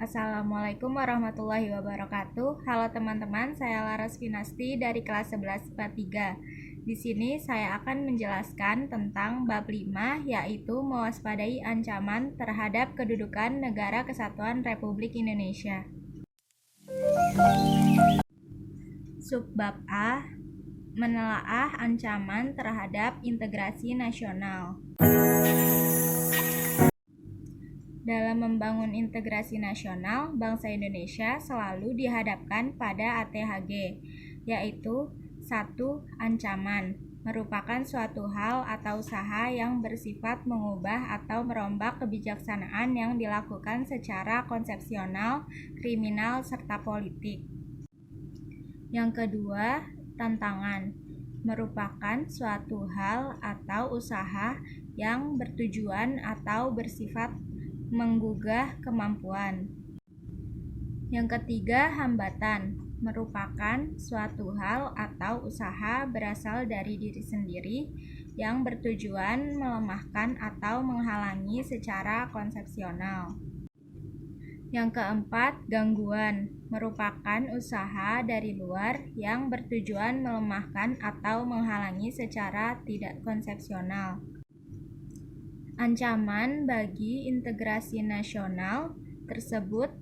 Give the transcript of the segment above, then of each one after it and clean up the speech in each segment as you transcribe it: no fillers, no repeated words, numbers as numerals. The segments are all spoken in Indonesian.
Assalamualaikum warahmatullahi wabarakatuh. Halo teman-teman, saya Laras Finasti dari kelas 11 IPA 3. Di sini saya akan menjelaskan tentang bab 5, yaitu mewaspadai ancaman terhadap kedudukan Negara Kesatuan Republik Indonesia. Subbab A, menelaah ancaman terhadap integrasi nasional. Dalam membangun integrasi nasional, bangsa Indonesia selalu dihadapkan pada ATHG, yaitu 1. Ancaman, merupakan suatu hal atau usaha yang bersifat mengubah atau merombak kebijaksanaan yang dilakukan secara konsepsional, kriminal, serta politik. Yang kedua, tantangan, merupakan suatu hal atau usaha yang bertujuan atau bersifat menggugah kemampuan. Yang ketiga, hambatan, merupakan suatu hal atau usaha berasal dari diri sendiri yang bertujuan melemahkan atau menghalangi secara konsepsional. Yang keempat, gangguan, merupakan usaha dari luar yang bertujuan melemahkan atau menghalangi secara tidak konsepsional. Ancaman bagi integrasi nasional tersebut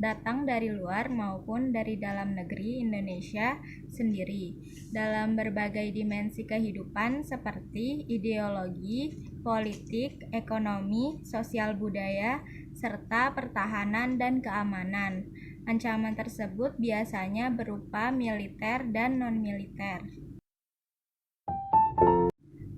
datang dari luar maupun dari dalam negeri Indonesia sendiri dalam berbagai dimensi kehidupan seperti ideologi, politik, ekonomi, sosial budaya, serta pertahanan dan keamanan. Ancaman tersebut biasanya berupa militer dan non-militer.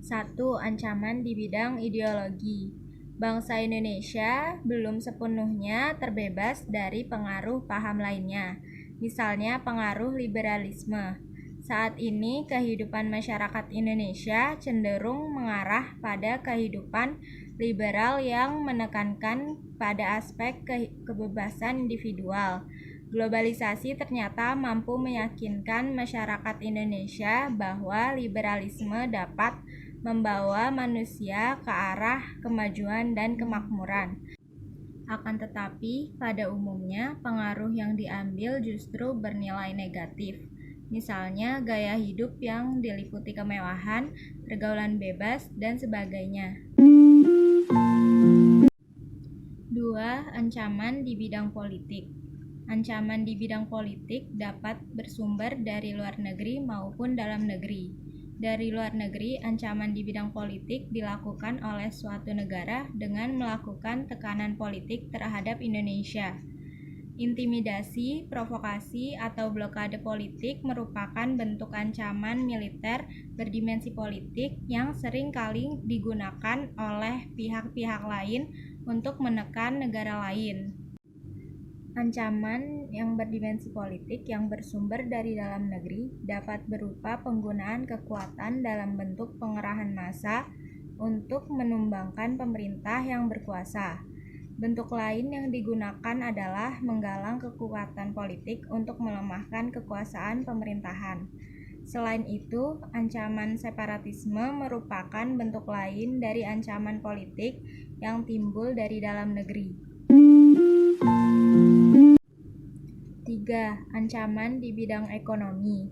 1. Ancaman di bidang ideologi. Bangsa Indonesia belum sepenuhnya terbebas dari pengaruh paham lainnya, misalnya pengaruh liberalisme. Saat ini kehidupan masyarakat Indonesia cenderung mengarah pada kehidupan liberal yang menekankan pada aspek kebebasan individual. Globalisasi ternyata mampu meyakinkan masyarakat Indonesia bahwa liberalisme dapat membawa manusia ke arah kemajuan dan kemakmuran. Akan tetapi, pada umumnya pengaruh yang diambil justru bernilai negatif. Misalnya gaya hidup yang diliputi kemewahan, pergaulan bebas, dan sebagainya. 2. Ancaman di bidang politik. Ancaman di bidang politik dapat bersumber dari luar negeri maupun dalam negeri. Dari luar negeri, ancaman di bidang politik dilakukan oleh suatu negara dengan melakukan tekanan politik terhadap Indonesia. Intimidasi, provokasi, atau blokade politik merupakan bentuk ancaman militer berdimensi politik yang sering kali digunakan oleh pihak-pihak lain untuk menekan negara lain. Ancaman yang berdimensi politik yang bersumber dari dalam negeri dapat berupa penggunaan kekuatan dalam bentuk pengerahan massa untuk menumbangkan pemerintah yang berkuasa. Bentuk lain yang digunakan adalah menggalang kekuatan politik untuk melemahkan kekuasaan pemerintahan. Selain itu, ancaman separatisme merupakan bentuk lain dari ancaman politik yang timbul dari dalam negeri. 3. Ancaman di bidang ekonomi.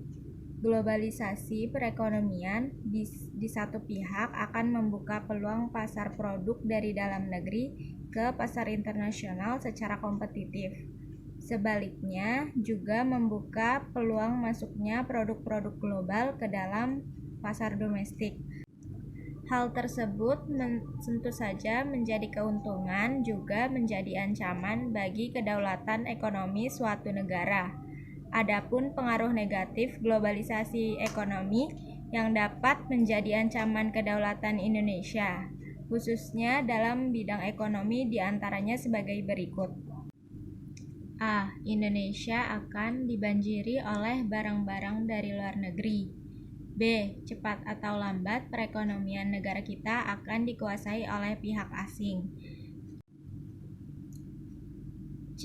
Globalisasi perekonomian di satu pihak akan membuka peluang pasar produk dari dalam negeri ke pasar internasional secara kompetitif. Sebaliknya, juga membuka peluang masuknya produk-produk global ke dalam pasar domestik. Hal tersebut tentu saja menjadi keuntungan juga menjadi ancaman bagi kedaulatan ekonomi suatu negara. Adapun pengaruh negatif globalisasi ekonomi yang dapat menjadi ancaman kedaulatan Indonesia, khususnya dalam bidang ekonomi diantaranya sebagai berikut. A. Indonesia akan dibanjiri oleh barang-barang dari luar negeri. B. Cepat atau lambat perekonomian negara kita akan dikuasai oleh pihak asing. C.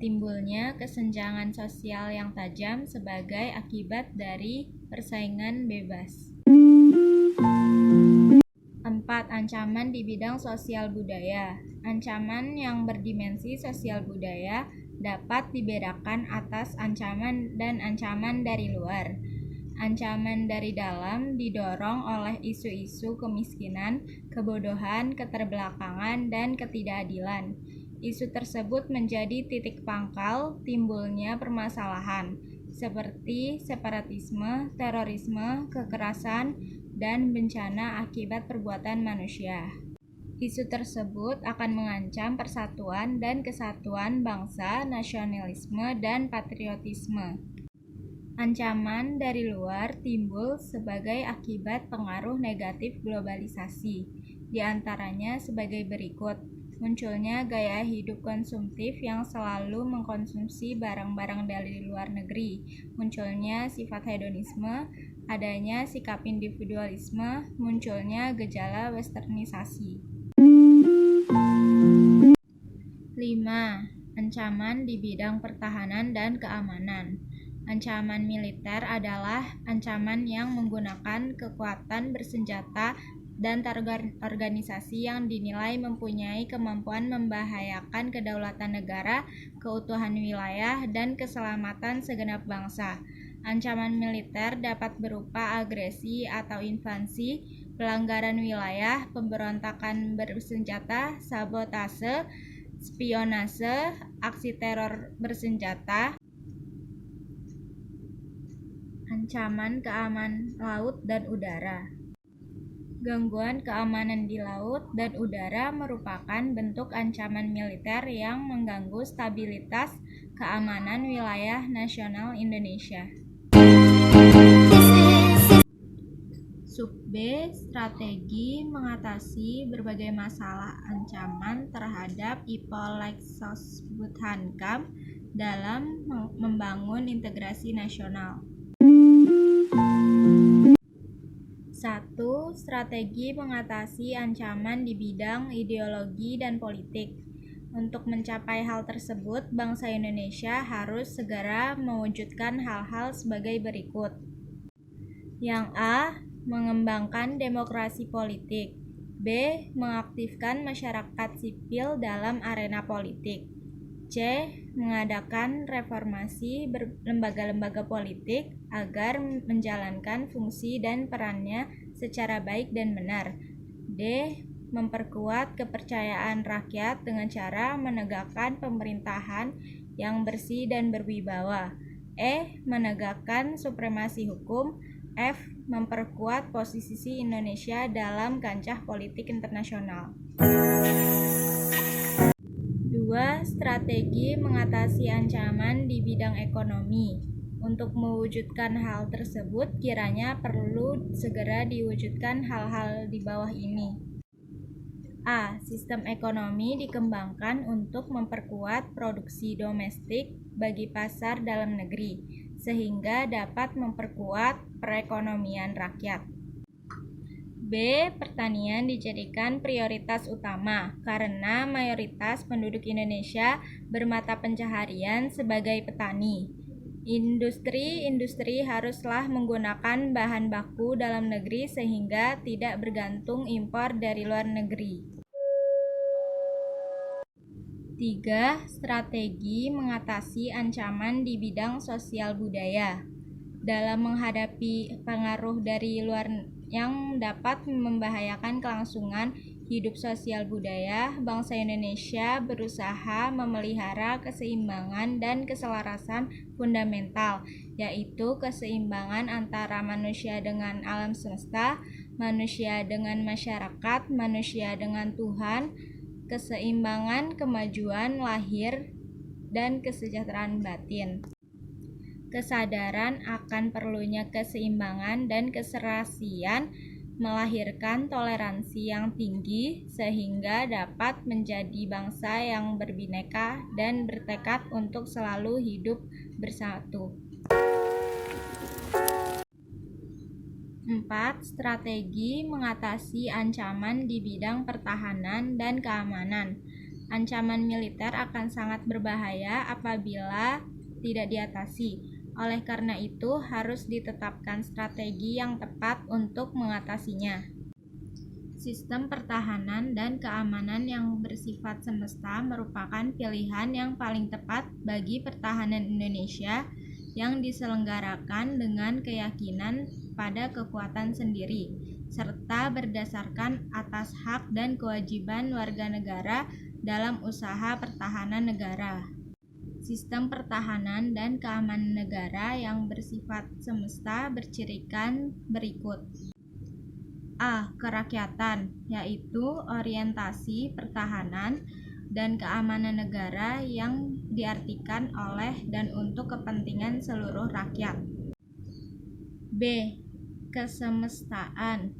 Timbulnya kesenjangan sosial yang tajam sebagai akibat dari persaingan bebas. 4. 4. Ancaman di bidang sosial budaya. Ancaman yang berdimensi sosial budaya dapat dibedakan atas ancaman dan ancaman dari luar. Ancaman dari dalam didorong oleh isu-isu kemiskinan, kebodohan, keterbelakangan, dan ketidakadilan. Isu tersebut menjadi titik pangkal timbulnya permasalahan seperti separatisme, terorisme, kekerasan, dan bencana akibat perbuatan manusia. Isu tersebut akan mengancam persatuan dan kesatuan bangsa, nasionalisme, dan patriotisme. Ancaman dari luar timbul sebagai akibat pengaruh negatif globalisasi, di antaranya sebagai berikut: munculnya gaya hidup konsumtif yang selalu mengkonsumsi barang-barang dari luar negeri, munculnya sifat hedonisme, adanya sikap individualisme, munculnya gejala westernisasi. 5. Ancaman di bidang pertahanan dan keamanan. Ancaman militer adalah ancaman yang menggunakan kekuatan bersenjata dan terorganisasi yang dinilai mempunyai kemampuan membahayakan kedaulatan negara, keutuhan wilayah, dan keselamatan segenap bangsa. Ancaman militer dapat berupa agresi atau invasi, pelanggaran wilayah, pemberontakan bersenjata, sabotase, spionase, aksi teror bersenjata. Ancaman keamanan laut dan udara. Gangguan keamanan di laut dan udara merupakan bentuk ancaman militer yang mengganggu stabilitas keamanan wilayah nasional Indonesia. Sub B. Strategi mengatasi berbagai masalah ancaman terhadap Ipolexosbudhankam dalam membangun integrasi nasional. 1. Strategi mengatasi ancaman di bidang ideologi dan politik. Untuk mencapai hal tersebut, bangsa Indonesia harus segera mewujudkan hal-hal sebagai berikut. Yang A. Mengembangkan demokrasi politik. B. Mengaktifkan masyarakat sipil dalam arena politik. C. Mengadakan reformasi lembaga-lembaga politik agar menjalankan fungsi dan perannya secara baik dan benar. D. Memperkuat kepercayaan rakyat dengan cara menegakkan pemerintahan yang bersih dan berwibawa. E. Menegakkan supremasi hukum. F. Memperkuat posisi Indonesia dalam kancah politik internasional. 2. Strategi mengatasi ancaman di bidang ekonomi. Untuk mewujudkan hal tersebut, kiranya perlu segera diwujudkan hal-hal di bawah ini. A. Sistem ekonomi dikembangkan untuk memperkuat produksi domestik bagi pasar dalam negeri, sehingga dapat memperkuat perekonomian rakyat. B. Pertanian dijadikan prioritas utama karena mayoritas penduduk Indonesia bermata pencaharian sebagai petani. Industri haruslah menggunakan bahan baku dalam negeri sehingga tidak bergantung impor dari luar negeri. 3. Strategi mengatasi ancaman di bidang sosial budaya. Dalam menghadapi pengaruh dari luar yang dapat membahayakan kelangsungan hidup sosial budaya, bangsa Indonesia berusaha memelihara keseimbangan dan keselarasan fundamental, yaitu keseimbangan antara manusia dengan alam semesta, manusia dengan masyarakat, manusia dengan Tuhan, keseimbangan kemajuan lahir, dan kesejahteraan batin. Kesadaran akan perlunya keseimbangan dan keserasian melahirkan toleransi yang tinggi sehingga dapat menjadi bangsa yang berbineka dan bertekad untuk selalu hidup bersatu. 4. Strategi mengatasi ancaman di bidang pertahanan dan keamanan. Ancaman militer akan sangat berbahaya apabila tidak diatasi. Oleh karena itu, harus ditetapkan strategi yang tepat untuk mengatasinya. Sistem pertahanan dan keamanan yang bersifat semesta merupakan pilihan yang paling tepat bagi pertahanan Indonesia yang diselenggarakan dengan keyakinan pada kekuatan sendiri, serta berdasarkan atas hak dan kewajiban warga negara dalam usaha pertahanan negara. Sistem pertahanan dan keamanan negara yang bersifat semesta bercirikan berikut. A. Kerakyatan, yaitu orientasi pertahanan dan keamanan negara yang diartikan oleh dan untuk kepentingan seluruh rakyat. B. Kesemestaan,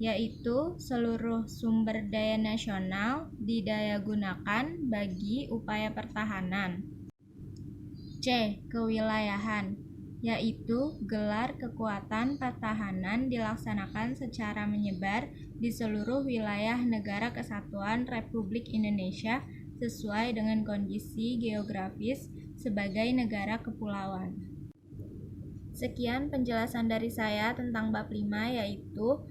yaitu seluruh sumber daya nasional didayagunakan bagi upaya pertahanan. C. Kewilayahan, yaitu gelar kekuatan pertahanan dilaksanakan secara menyebar di seluruh wilayah Negara Kesatuan Republik Indonesia sesuai dengan kondisi geografis sebagai negara kepulauan. Sekian penjelasan dari saya tentang bab 5, yaitu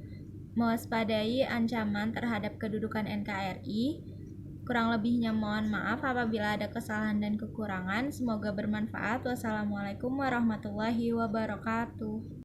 mewaspadai ancaman terhadap kedudukan NKRI. Kurang lebihnya mohon maaf apabila ada kesalahan dan kekurangan. Semoga bermanfaat. Wassalamualaikum warahmatullahi wabarakatuh.